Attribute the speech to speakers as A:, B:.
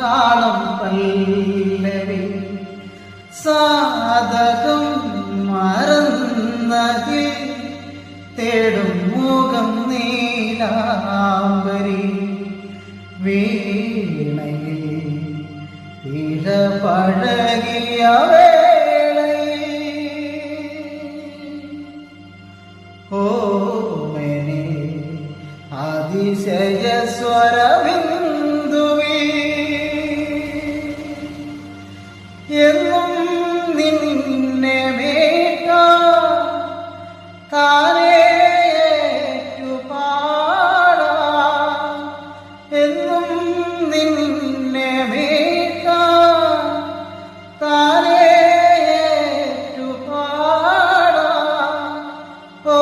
A: താളം പല്ലവി സാധകം മറന്നതി തേടും മുഖം നീലാംബരി വീണയിൽ ഇടപഴകിയ ഓമനെ അതിശയ സ്വരബിന്ദുവേ എന്നും നിന്നെ മേഘ താനേ